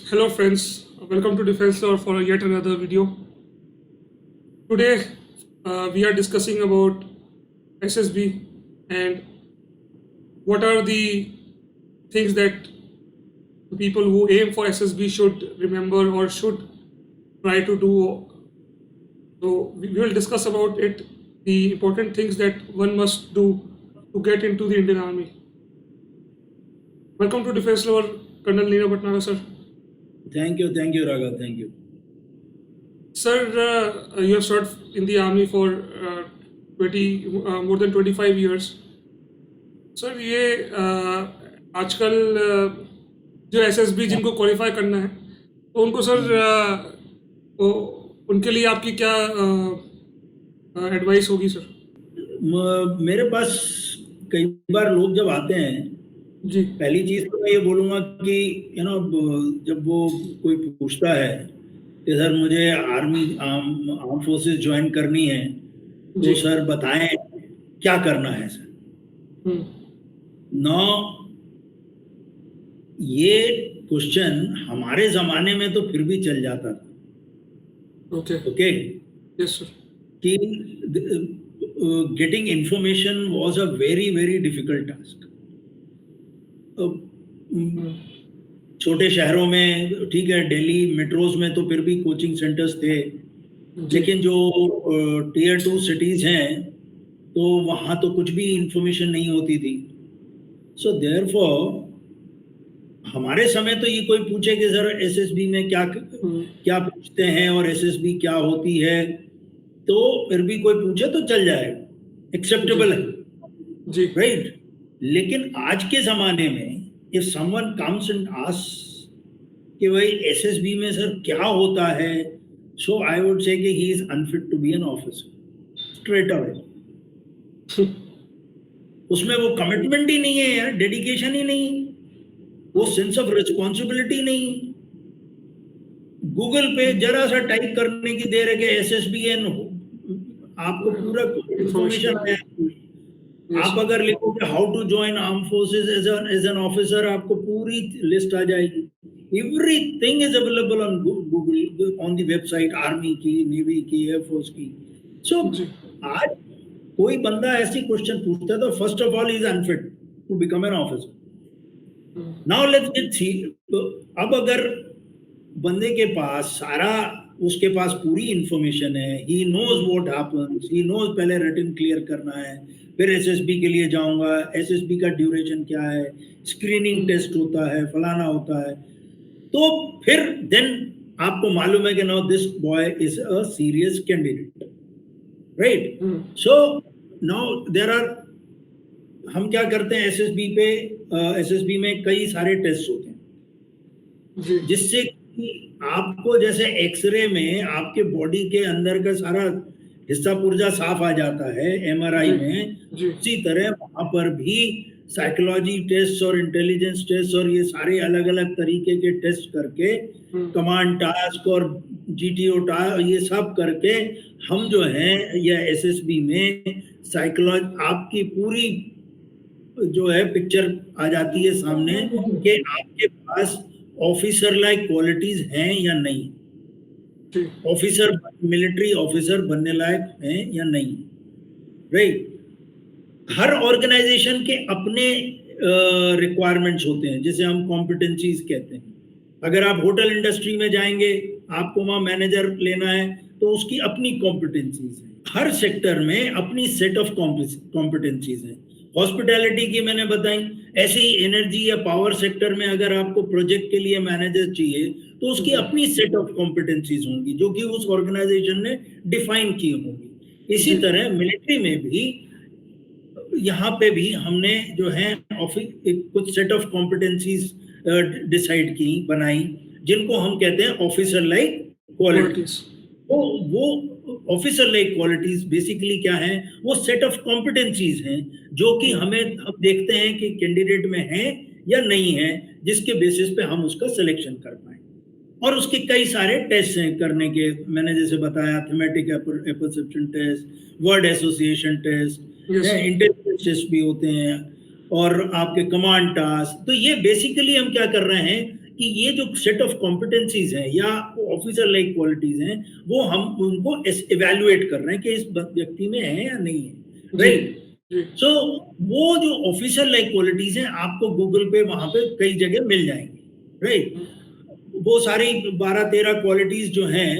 Hello friends, welcome to Defense Lore for yet another video. Today we are discussing about SSB and what are the things that the people who aim for SSB should remember or should try to do. So we will discuss about it, the important things that one must do to get into the Indian Army. Welcome to Defense Lore, Colonel Neera Bhatnagar sir. Thank you, Raghav. Thank you. Sir, you have served in the army for more than 25 years. Sir ये आजकल जो SSB जिनको qualify करना है तो उनको sir उनके लिए आपकी क्या एडवाइस होगी सर? मेरे पास कई बार लोग जब आते हैं जी, पहली चीज तो मैं ये बोलूंगा कि जब वो कोई पूछता है कि सर मुझे आर्म फोर्सेस ज्वाइन करनी है तो जी। सर बताएं क्या करना है सर। नौ ये क्वेश्चन हमारे जमाने में तो फिर भी चल जाता था। Okay yes sir. कि getting information was a very very difficult task. छोटे शहरों में ठीक है, दिल्ली मेट्रोज में तो फिर भी कोचिंग सेंटर्स थे, लेकिन जो टियर 2 सिटीज हैं तो वहां तो कुछ भी इंफॉर्मेशन नहीं होती थी। सो देयरफॉर हमारे समय तो ये कोई पूछे कि सर एसएसबी में क्या पूछते हैं और एसएसबी क्या होती है, तो फिर भी कोई पूछे तो चल जाएगा, एक्सेप्टेबल है जी, राइट। लेकिन आज के जमाने में if someone comes and asks कि भाई एसएसबी में सर क्या होता है, सो आई वुड से कि he is unfit to be an officer straight away. उसमें वो कमिटमेंट ही नहीं है यार, डेडिकेशन ही नहीं, वो सेंस ऑफ रिस्पॉन्सिबिलिटी नहीं। गूगल पे जरा सा टाइप करने की देर है कि एसएसबीएन आपको पूरा इंफॉर्मेशन आया। आप अगर लिखोगे how to join arm forces as an officer, आपको पूरी लिस्ट आ जाएगी। Everything is available on Google, on the website army की, नेवी की, एयरफोर्स की। सो आज कोई बंदा ऐसी क्वेश्चन पूछता है तो first of all is unfit to become an officer. Now let's see, अब अगर बंदे के पास उसके पास पूरी इंफॉर्मेशन है, he knows what happens, he knows पहले रिटन क्लियर करना है, फिर एसएसबी के लिए जाऊंगा, एसएसबी का ड्यूरेशन क्या है, स्क्रीनिंग टेस्ट होता है, फलाना होता है, तो फिर देन आपको मालूम है कि now this boy is a serious candidate right. So now there are, हम क्या करते हैं एसएसबी पे, एसएसबी में कई सारे टेस्ट होते हैं जिससे कि आपको जैसे एक्सरे में आपके बॉडी के अंदर का सारा हिस्सा पुर्जा साफ आ जाता है एमआरआई में, उसी तरह वहां पर भी साइकोलॉजी टेस्ट और इंटेलिजेंस टेस्ट और ये सारे अलग अलग तरीके के टेस्ट करके, कमांड टास्क और जीटीओ टास्क, ये सब करके हम जो है या एसएसबी में साइकोलॉजी आपकी पूरी जो है पिक्चर आ जाती है सामने कि आपके पास ऑफिसर लाइक क्वालिटीज हैं या नहीं, ऑफिसर मिलिट्री ऑफिसर बनने लायक हैं या नहीं राइट। हर ऑर्गेनाइजेशन के अपने रिक्वायरमेंट्स होते हैं जिसे हम कॉम्पिटेंसीज कहते हैं। अगर आप होटल इंडस्ट्री में जाएंगे, आपको वहां मैनेजर लेना है तो उसकी अपनी कॉम्पिटेंसीज है। हर सेक्टर में अपनी सेट ऑफ कॉम्पिटेंसीज है। हॉस्पिटैलिटी की मैंने बताई, ऐसे ही एनर्जी या पावर सेक्टर में अगर आपको प्रोजेक्ट के लिए मैनेजर चाहिए तो उसकी अपनी सेट ऑफ कॉम्पिटेंसीज होंगी जो कि उस ऑर्गेनाइजेशन ने डिफाइन की होंगी। इसी तरह मिलिट्री में भी, यहाँ पे भी हमने जो है कुछ सेट ऑफ कॉम्पिटेंसीज डिसाइड की, बनाई, जिनको हम कहते हैं ऑफिसर लाइक क्वालिटीज। वो ऑफिसर लाइक क्वालिटीज बेसिकली क्या है, वो सेट ऑफ कॉम्पिटेंसीज हैं जो कि हम देखते हैं कि कैंडिडेट में है या नहीं है, जिसके बेसिस पे हम उसका सिलेक्शन कर पाए। और उसके कई सारे टेस्ट हैं करने के, मैंने जैसे बताया thematic perception test, word association test, intelligence test भी होते हैं, और आपके कमांड टास्क। तो ये बेसिकली हम क्या कर रहे हैं, कि ये जो सेट ऑफ कॉम्पिटेंसीज हैं या ऑफिसर लाइक क्वालिटीज हैं, वो हम उनको इवैल्यूएट कर रहे हैं कि इस व्यक्ति में है या नहीं है, जी राइट? जी सो वो जो ऑफिसर लाइक क्वालिटीज हैं आपको गूगल पे वहां पे कई जगह मिल जाएंगी, राइट? वो सारी 12-13 क्वालिटीज जो हैं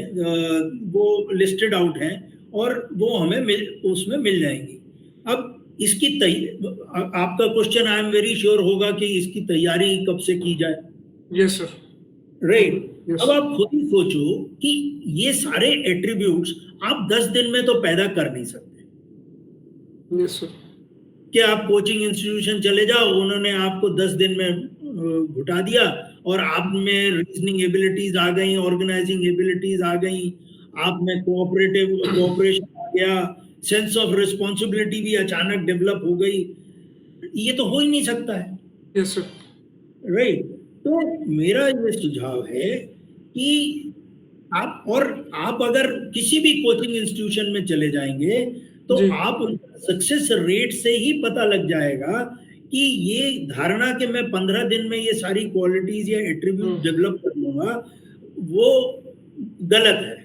वो लिस्टेड आउट हैं और वो हमें उसमें मिल जाएंगी। अब इसकी आपका question I am very sure होगा कि इसकी तैयारी कब से की जाए, यस सर राइट? यस अब आप खुद ही सोचो कि ये सारे एट्रीब्यूट्स आप 10 दिन में तो पैदा कर नहीं सकते यस सर कि आप कोचिंग इंस्टीट्यूशन चले जाओ, उन्होंने आपको 10 दिन में घुटा दिया और आप में रीजनिंग एबिलिटीज आ गई, ऑर्गेनाइजिंग एबिलिटीज आ गई, आप में कोऑपरेशन आ गया, सेंस ऑफ रिस्पॉन्सिबिलिटी भी अचानक डेवलप हो गई। ये तो हो ही नहीं सकता है, यस सर राइट? तो मेरा ये सुझाव है कि आप अगर किसी भी कोचिंग इंस्टीट्यूशन में चले जाएंगे तो जी आप उनका सक्सेस रेट से ही पता लग जाएगा कि ये धारणा कि मैं 15 दिन में ये सारी क्वालिटीज या एट्रीब्यूट डेवलप कर लूंगा, वो गलत है।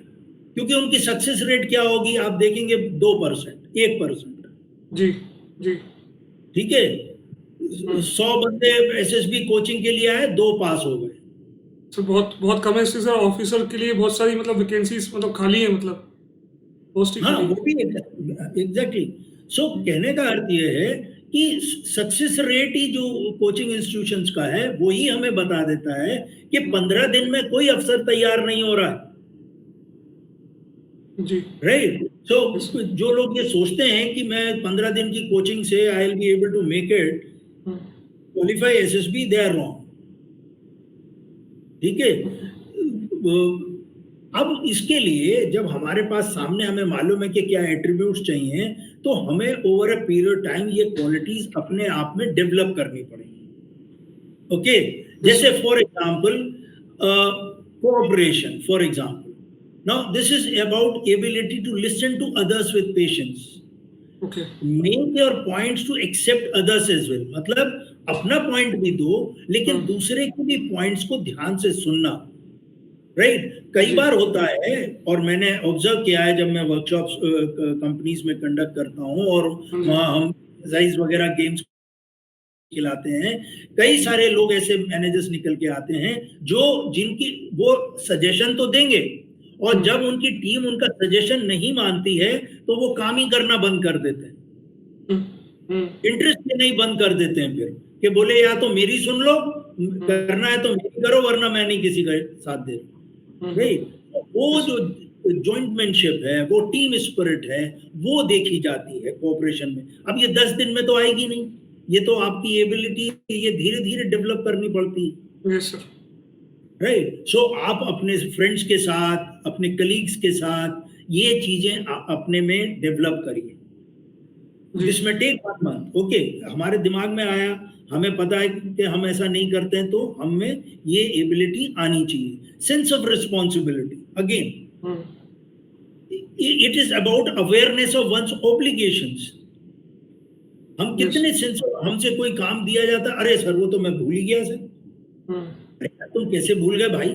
क्योंकि उनकी सक्सेस रेट क्या होगी आप देखेंगे, 2%, 1%, जी जी ठीक है? 100 बंदे एसएसबी कोचिंग के लिए आए, 2 पास हो गए। सर बहुत बहुत कम है इससे सर ऑफिसर के लिए बहुत सारी मतलब वैकेंसीज मतलब खाली है मतलब पोस्ट ही हाँ, खाली वो है भी एग्जैक्टली। सो कहने का अर्थ ये है कि सक्सेस रेट ही जो कोचिंग इंस्टीट्यूशंस का है वो ही हमें बता देता है कि 15 दिन में कोई अफसर तैयार नहीं हो रहा है, जी राइट? सो यस जो लोग ये सोचते हैं कि मैं 15 दिन की कोचिंग से I will be able to make it qualify SSB, they are wrong, ठीक है? अब इसके लिए जब हमारे पास सामने हमें मालूम है कि क्या एट्रीब्यूट्स चाहिए, तो हमें ओवर अ पीरियड टाइम ये क्वालिटीज अपने आप में डेवलप करनी पड़ेगी, ओके? जैसे for example cooperation, for example, now this is about ability to listen to others with patience, okay make your points to accept others as well, मतलब अपना point भी दो लेकिन दूसरे के भी पॉइंट्स को ध्यान से सुनना, राइट? कई बार होता है और मैंने ऑब्जर्व किया है जब मैं वर्कशॉप्स कंपनीज में कंडक्ट करता हूँ और वहाँ हम एक्सरसाइज वगैरह गेम्स खिलाते हैं, कई सारे लोग ऐसे मैनेजर्स निकल के आते हैं जो जिनकी वो सजेशन तो देंगे और जब उनकी टीम उनका सजेशन नहीं मानती है तो वो काम ही करना बंद कर देते हैं, इंटरेस्ट लेना ही बंद कर देते हैं, फिर कि बोले या तो मेरी सुन लो, करना है तो मेरी करो वरना मैं नहीं किसी का साथ दे रहा, राइट? वो जो जॉइंटमैनशिप है, वो टीम स्पिरिट है, वो देखी जाती है कोऑपरेशन में। अब ये 10 दिन में तो आएगी नहीं, ये तो आपकी एबिलिटी ये धीरे धीरे डेवलप करनी पड़ती है, यस सर राइट? सो आप अपने फ्रेंड्स के साथ, अपने कलीग्स के साथ ये चीजें अपने में डेवलप करिए। जिसमें टेक 1 मंथ, ओके, हमारे दिमाग में आया, हमें पता है कि हम ऐसा नहीं करते हैं, तो हमें ये एबिलिटी आनी चाहिए। Sense of responsibility, again it is about awareness of one's obligations. हम कितने सेंस, हमसे कोई काम दिया जाता, अरे सर वो तो मैं भूल ही गया सर, अरे तुम कैसे भूल गए भाई,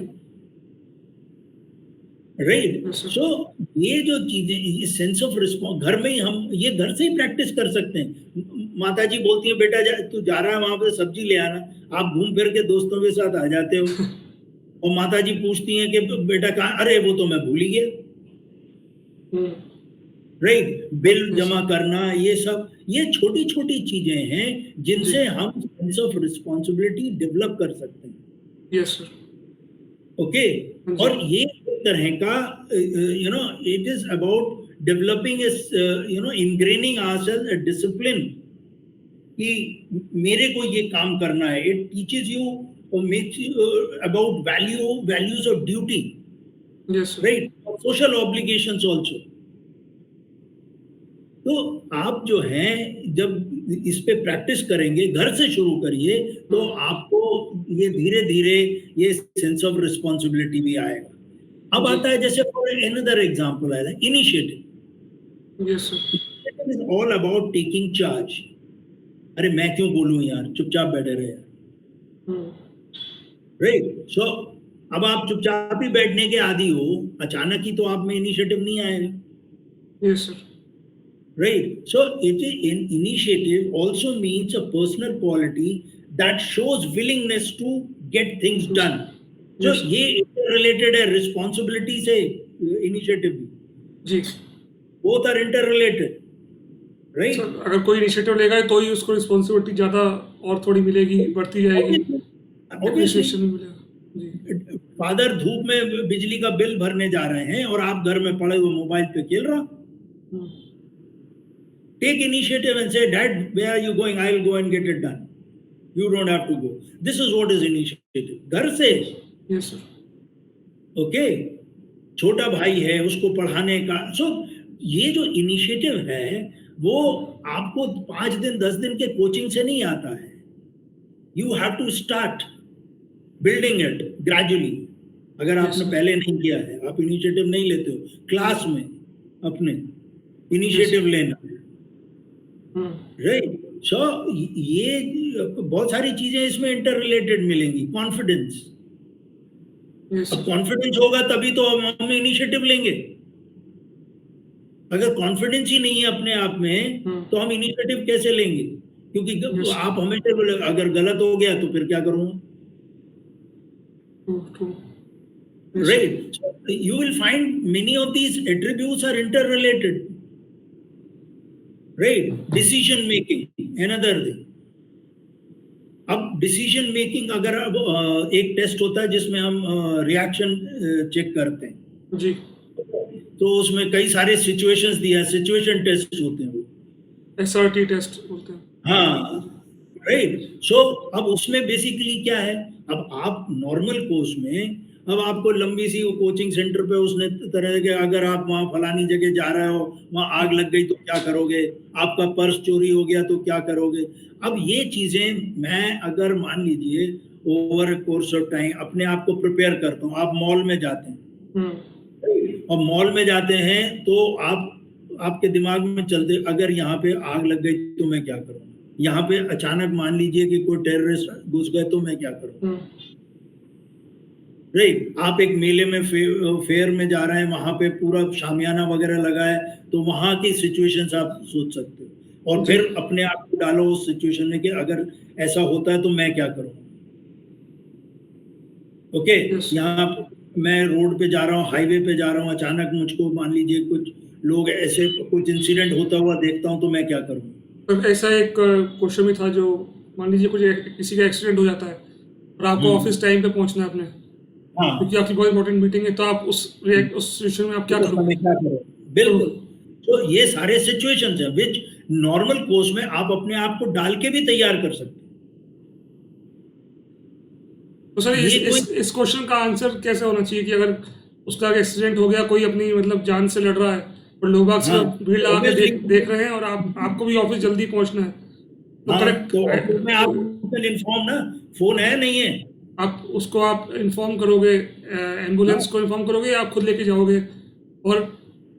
राइट? सो ये जो चीजें, ये सेंस ऑफ रिस्पॉन्स घर में ही हम ये घर से ही प्रैक्टिस कर सकते हैं। माता जी बोलती है बेटा तू जा रहा है वहां पे सब्जी ले आना, आप घूम फिर के दोस्तों के साथ आ जाते हो और माता जी पूछती हैं कि बेटा कहाँ, अरे वो तो मैं भूल ही गया, राइट? बिल जमा करना, ये सब ये छोटी छोटी चीजें हैं जिनसे हम सेंस ऑफ रिस्पॉन्सिबिलिटी डेवलप कर सकते हैं, यस सर ओके? और ये एक तरह का it is about developing ingraining ourselves a discipline कि मेरे को ये काम करना है। इट टीचेस यू और makes you about values of duty, yes sir right? Social obligations also. तो आप जो हैं जब इस पे प्रैक्टिस करेंगे, घर से शुरू करिए, तो आपको ये धीरे धीरे ये सेंस ऑफ रिस्पॉन्सिबिलिटी भी आएगा। अब आता है जैसे फॉर अनदर एग्जांपल है initiative, yes sir is all about taking charge. अरे मैं क्यों बोलूं यार, चुपचाप बैठे रहे यार, राइट? सो अब आप चुपचाप ही बैठने के आदी हो, अचानक ही तो आप में इनिशिएटिव नहीं आएगा, Yes, sir. right? So initiative also means a personal quality that shows willingness to get things done. So Yes, sir. ये इंटररिलेटेड है रिस्पॉन्सिबिलिटी से, इनिशिएटिव भी, जी both are interrelated, sir, right? अगर कोई इनिशिएटिव लेगा तो ही उसको रिस्पॉन्सिबिलिटी ज़्यादा और थोड़ी मिलेगी, बढ़ती जाएगी, ऑब्वियसली एप्रिसिएशन भी मिलेगा। जी फादर धूप में बिजली का बिल भरने जा रहे हैं और आप घर में पड़े हुए मोबाइल पे खेल रहा, हम्म, take initiative and say, Dad, where are you going? I'll go and get it done. You don't have to go. This is what is initiative. घर से, यस सर। ओके, छोटा भाई है उसको पढ़ाने का, ये जो इनिशिएटिव है वो आपको 5 दिन 10 दिन के कोचिंग से नहीं आता है. You have to start building it gradually. अगर आपने पहले नहीं किया है, आप इनिशिएटिव नहीं लेते हो, क्लास में अपने इनिशिएटिव लेना, राइट? सो ये बहुत सारी चीजें इसमें इंटर रिलेटेड मिलेंगी. कॉन्फिडेंस, यस अब कॉन्फिडेंस होगा तभी तो हम इनिशिएटिव लेंगे. अगर कॉन्फिडेंस ही नहीं है अपने आप में तो हम इनिशिएटिव कैसे लेंगे? क्योंकि Yes. आप हमेशा बोले अगर गलत हो गया तो फिर क्या करूंगा, true right? So you will find many of these attributes are interrelated, right? Decision making, another thing. अब डिसीजन मेकिंग, अगर अब एक टेस्ट होता है जिसमें हम रिएक्शन चेक करते हैं, जी तो उसमें कई सारे सिचुएशंस दिया है, सिचुएशन टेस्ट होते हैं वो, SRT टेस्ट बोलते हैं। हाँ, राइट? सो अब उसमें बेसिकली क्या है, अब आप नॉर्मल कोर्स में, अब आपको लंबी सी वो कोचिंग सेंटर पे उसने तरह के, अगर आप वहाँ फलानी जगह जा रहे हो, वहाँ आग लग गई तो क्या करोगे, आपका पर्स चोरी हो गया तो क्या करोगे. अब ये चीजें मैं अगर मान लीजिए ओवर कोर्स ऑफ टाइम अपने आप को प्रिपेयर करता हूँ. आप मॉल में जाते हैं और मॉल में जाते हैं तो आपके दिमाग में चलते, अगर यहाँ पे आग लग गई तो मैं क्या करूँ, यहाँ पे अचानक मान लीजिए कि कोई टेररिस्ट घुस गए तो मैं क्या करूँ, राइट? आप एक मेले में फेयर में जा रहे हैं, वहां पे पूरा शामियाना वगैरह लगा है, तो वहां की सिचुएशंस आप सोच सकते हो और फिर अपने आप को डालो उस सिचुएशन में कि अगर ऐसा होता है तो मैं क्या करूँ. ओके, यहाँ मैं रोड पे जा रहा हूँ, हाईवे पे जा रहा हूँ, अचानक मुझको मान लीजिए कुछ लोग ऐसे, कुछ इंसिडेंट होता हुआ देखता हूँ तो मैं क्या करूँ. तो ऐसा एक क्वेश्चन भी था, जो मान लीजिए किसी का एक्सीडेंट हो जाता है और आपको ऑफिस टाइम पे पहुंचना है अपने, हाँ, क्योंकि आपकी बहुत इंपॉर्टेंट मीटिंग है, तो आप उस सिचुएशन में आप क्या करोगे? बिल्कुल. तो ये सारे सिचुएशंस हैं विच नॉर्मल कोर्स में आप अपने आप को डाल के भी तैयार कर सकते हैं. तो सर इस क्वेश्चन का आंसर कैसे होना चाहिए कि अगर उसका एक्सीडेंट हो गया, कोई अपनी मतलब जान से लड़ रहा है और लोग बाग से भीड़ लगा के देख रहे हैं और आपको भी ऑफिस जल्दी पहुंचना है, तो करेक्ट, तो ऑफिस में आप इन्फॉर्म ना, फोन है नहीं है, आप उसको आप इन्फॉर्म करोगे, एम्बुलेंस को इन्फॉर्म करोगे या आप खुद लेके जाओगे और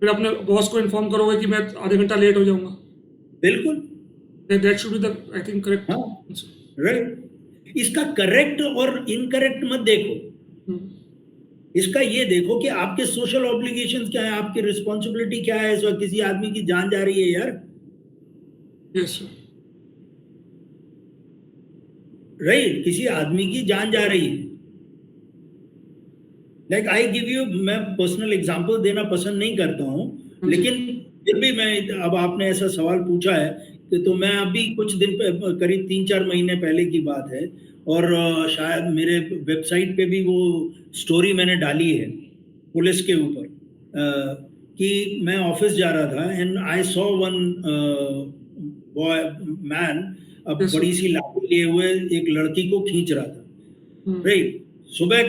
फिर अपने बॉस को इन्फॉर्म करोगे कि मैं आधे घंटा लेट हो जाऊंगा. बिल्कुल, that should be the I think correct. Right. इसका करेक्ट और इनकरेक्ट मत देखो, इसका ये देखो कि आपके सोशल ऑब्लिगेशंस क्या है, आपकी रिस्पॉन्सिबिलिटी क्या है. सो किसी आदमी की जान जा रही है यार, यस सर, राइट? किसी आदमी की जान जा रही है. लाइक आई गिव यू, मैं पर्सनल एग्जांपल देना पसंद नहीं करता हूँ, लेकिन फिर भी मैं, अब आपने ऐसा सवाल पूछा है कि, तो मैं अभी कुछ दिन करीब 3-4 महीने पहले की बात है, और शायद मेरे वेबसाइट पे भी वो स्टोरी मैंने डाली है पुलिस के ऊपर, कि मैं ऑफिस जा रहा था and I saw one boy man, अब बड़ी सी लाठी लिए हुए एक लड़की को खींच रहा था, राइट? सुबह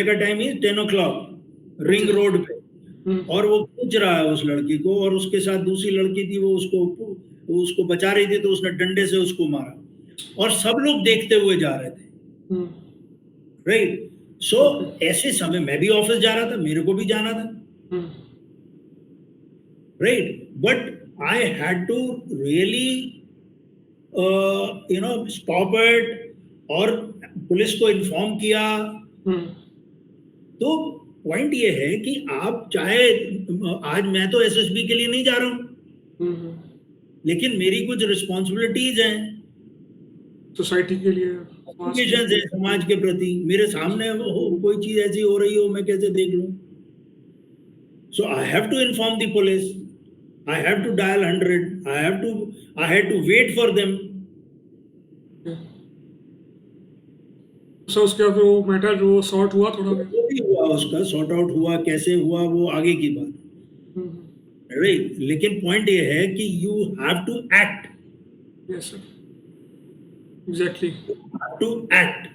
का टाइम ही 10 o'clock रिंग रोड पे, और वो खींच रहा है उस लड़की को, और उसके साथ दूसरी लड़की थी, वो उसको बचा रही थी, तो उसने डंडे से उसको मारा और सब लोग देखते हुए जा रहे थे, राइट? सो ऐसे समय मैं भी ऑफिस जा रहा था, मेरे को भी जाना था, right? But I had to really stop it, और पुलिस को इन्फॉर्म किया। हम्म, तो पॉइंट ये है कि आप चाहे आज मैं तो एसएसबी के लिए नहीं जा रहा हूँ, हम्म, लेकिन मेरी कुछ रिस्पॉन्सिबिलिटीज हैं, सोसाइटी के लिए, समाज के ऑब्लिगेशंस है समाज के प्रति। मेरे सामने कोई चीज ऐसी हो रही हो, मैं कैसे देख लूं? So I have to inform the police, I have to dial 100, I had to wait for them. लिए। सो उसके बाद वो मैटर वो सॉर्ट हुआ थोड़ा बहुत। जो भी हुआ उसका सॉर्ट आउट हुआ, कैसे हुआ वो आगे की बात, हम्म, राइट? लेकिन पॉइंट ये है कि you have to act, yes sir, exactly. To act.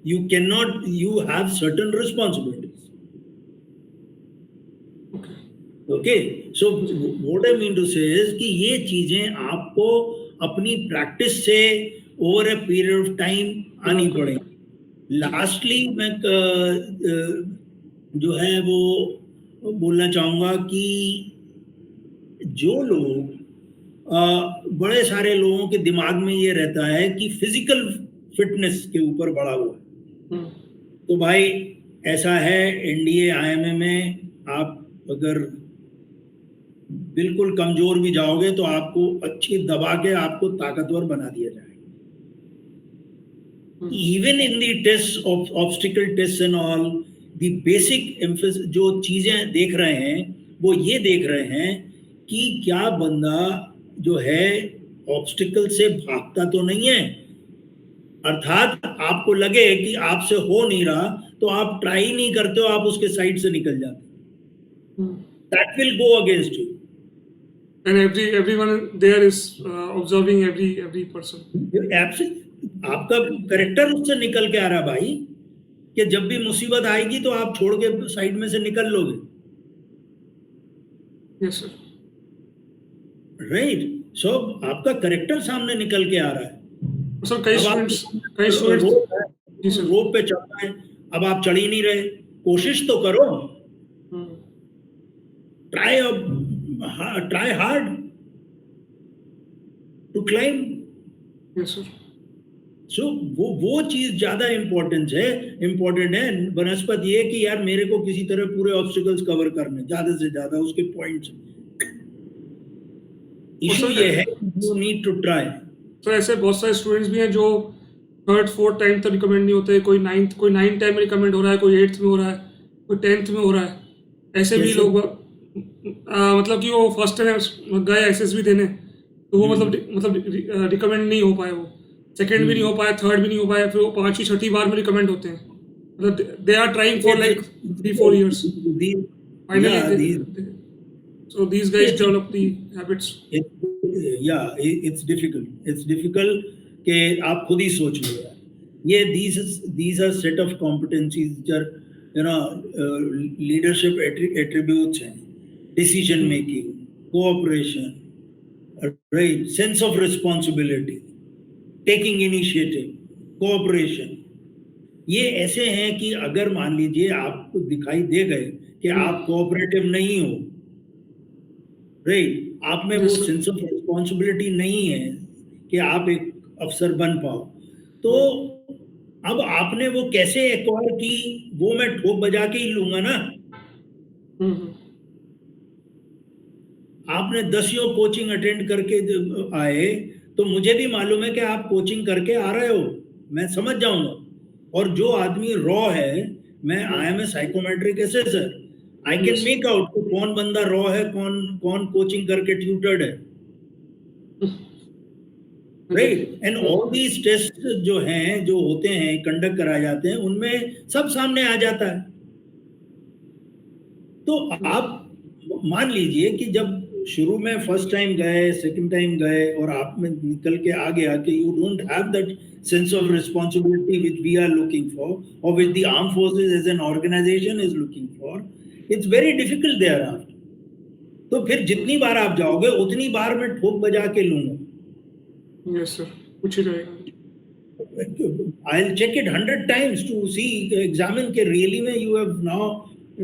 You cannot, you have certain responsibilities. Okay, Okay, so what I mean to say is कि ये चीजें आपको अपनी प्रैक्टिस से over a period of time आनी पड़ेगी। लास्टली मैं जो है वो बोलना चाहूंगा कि जो लोग बड़े सारे लोगों के दिमाग में ये रहता है कि फिजिकल फिटनेस के ऊपर बड़ा हुआ है, तो भाई ऐसा है, एनडीए आईएमए में आप अगर बिल्कुल कमजोर भी जाओगे तो आपको अच्छी दबा के आपको ताकतवर बना दिया जाएगा। Even in the test of obstacle test and all, the basic जो चीजें देख रहे हैं वो ये देख रहे हैं कि क्या बंदा जो है ऑब्स्टिकल से भागता तो नहीं है। अर्थात आपको लगे कि आपसे हो नहीं रहा तो आप ट्राई नहीं करते हो, आप उसके साइड से निकल जाते। That will go against you. And everyone there is observing every person. आपका करेक्टर उससे निकल के आ रहा भाई, कि जब भी मुसीबत आएगी तो आप छोड़ के साइड में से निकल लोगे। Yes sir. राइट, सो आपका करेक्टर सामने निकल के आ रहा है। सर कई स्टूडेंट्स जी सर, रोप पे चढ़ना है, अब आप चढ़ ही नहीं रहे, कोशिश तो करो, try hard to climb. Yes sir, so वो चीज ज्यादा इम्पोर्टेंट है बनस्पत ये कि यार मेरे को किसी तरह पूरे ऑब्स्टिकल्स कवर करने, ज्यादा से ज्यादा उसके पॉइंट्स। इशू ये है यू नीड टू ट्राई। तो ऐसे बहुत सारे स्टूडेंट्स भी हैं जो 3rd 4th टाइम तक रिकमेंड नहीं होते, कोई 9th टाइम में रिकमेंड हो रहा है, कोई 8th में हो रहा है, कोई 10th में हो रहा है। ऐसे भी लोग मतलब कि वो फर्स्ट टाइम गए एसएसबी देने तो वो मतलब रिकमेंड नहीं हो पाए, वो सेकंड भी नहीं हो पाया, थर्ड भी नहीं हो पाया, फिर वो 5वीं 6वीं बार में रिकमेंड होते हैं। मतलब they are trying for like 3-4 years. Finally, so these guys develop the habits. It's difficult कि आप खुद ही सोच लो यार, ये these are set of competencies which are, you know, leadership attributes हैं, decision making, cooperation, right, sense of responsibility, taking initiative, cooperation। ये ऐसे हैं कि अगर मान लीजिए आपको दिखाई दे गए कि आप कोऑपरेटिव नहीं हो, राइट, आप में वो सेंस ऑफ रिस्पॉन्सिबिलिटी नहीं है कि आप एक अफसर बन पाओ, तो अब आपने वो कैसे एक्वायर की, वो मैं ठोक बजा के ही लूंगा ना। आपने 10 कोचिंग अटेंड करके आए तो मुझे भी मालूम है कि आप कोचिंग करके आ रहे हो, मैं समझ जाऊंगा। और जो आदमी रॉ है, मैं I am a psychometric assessor, I can make out कौन बंदा रॉ है, कौन कोचिंग करके ट्यूटर्ड है, right. And all these test जो हैं, जो होते हैं, कंडक्ट कराए जाते हैं, उनमें सब सामने आ जाता है। तो आप मान लीजिए कि जब शुरू में फर्स्ट टाइम गए, सेकंड टाइम गए और आप में निकल के आ गया कि you don't have that sense of responsibility which we are looking for और which the armed forces as an organisation is looking for, it's very difficult thereafter. तो फिर जितनी बार आप जाओगे उतनी बार मैं ठोक बजा के लूंगा। यस सर, कुछ ही रहेगा। I'll check it 100 times to see, examine कि really में you have now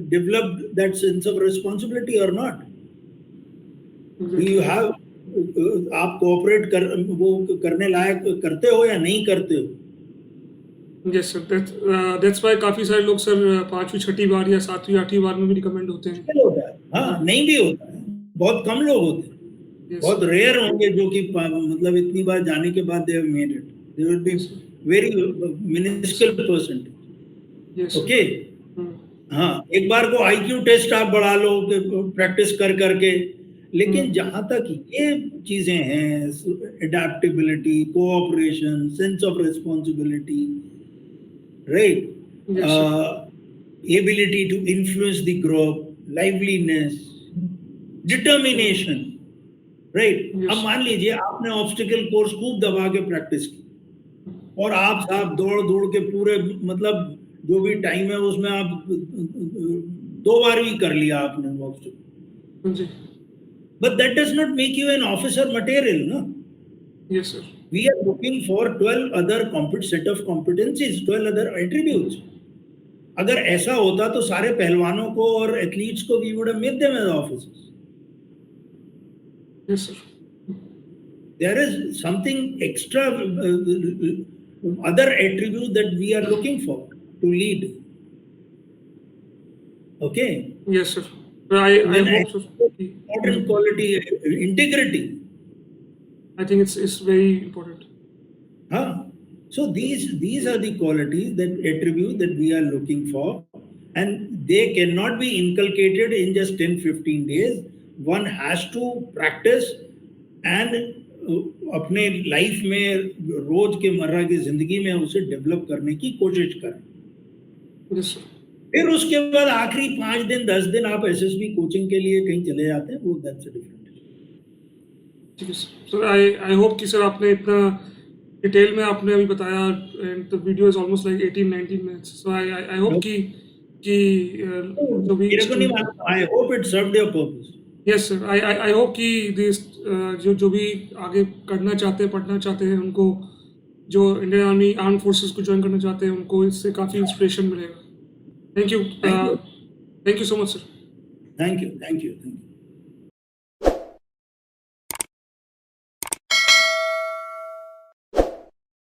developed that sense of responsibility or not. Do you have आप कोऑपरेट कर वो करने लायक करते हो या नहीं करते हो? यस सर, दैट्स व्हाई काफी सारे लोग सर पांचवी छठी बार या सातवीं आठवीं बार में भी रिकमेंड होते हैं। मुश्किल होता है, हाँ, नहीं भी होता है, बहुत कम लोग होते हैं, Yes, बहुत रेयर होंगे जो कि मतलब इतनी बार जाने के बाद they have made it, they will be very minuscule percentage, yes, okay. हाँ, एक बार को आईक्यू टेस्ट आप बढ़ा लो प्रैक्टिस कर करके, लेकिन जहां तक ये चीजें हैं, adaptability, cooperation, sense of responsibility, right, ability to influence the group, liveliness, determination, right. Yes. अब मान लीजिए आपने ऑब्स्टिकल कोर्स खूब दबा के प्रैक्टिस की और आप साहब दौड़ दौड़ के पूरे मतलब जो भी टाइम है उसमें आप 2 बार भी कर लिया आपने ऑब्स्टिकल, जी, but that does not make you an officer material ना। Yes sir, we are looking for 12 other set of competencies, 12 other attributes. अगर ऐसा होता तो सारे पहलवानों को और एथलीट्स को we would have made them as officers. Yes sir, There is something extra, other attribute that we are looking for to lead. Okay. Yes sir, I Then hope so. important quality, integrity. I think it's very important. Huh? So these are the qualities, that attribute that we are looking for, and they cannot be inculcated in just 10-15 days. One has to practice and अपने life में रोज के मर्रा की जिंदगी में उसे develop करने की कोशिश करें। यस सर, फिर उसके बाद आखिरी 5 दिन 10 दिन आप एसएसबी कोचिंग के लिए कहीं चले जाते हैं, वो दैट्स अ डिफरेंट। ठीक है सर, आई होप कि सर आपने इतना डिटेल में आपने अभी बताया, and the video is almost like 18-19 minutes, so I hope कि जो भी मेरे को नहीं मालूम, I hope it served your purpose. Yes sir, I hope कि दिस जो भी आगे करना चाहते हैं, पढ़ना चाहते हैं, उनको जो इंडियन आर्मी आर्म फोर्सेस को ज्वाइन करना चाहते हैं, उनको इससे काफ़ी इंस्पिरेशन मिलेगा। Thank you so much sir. Thank you.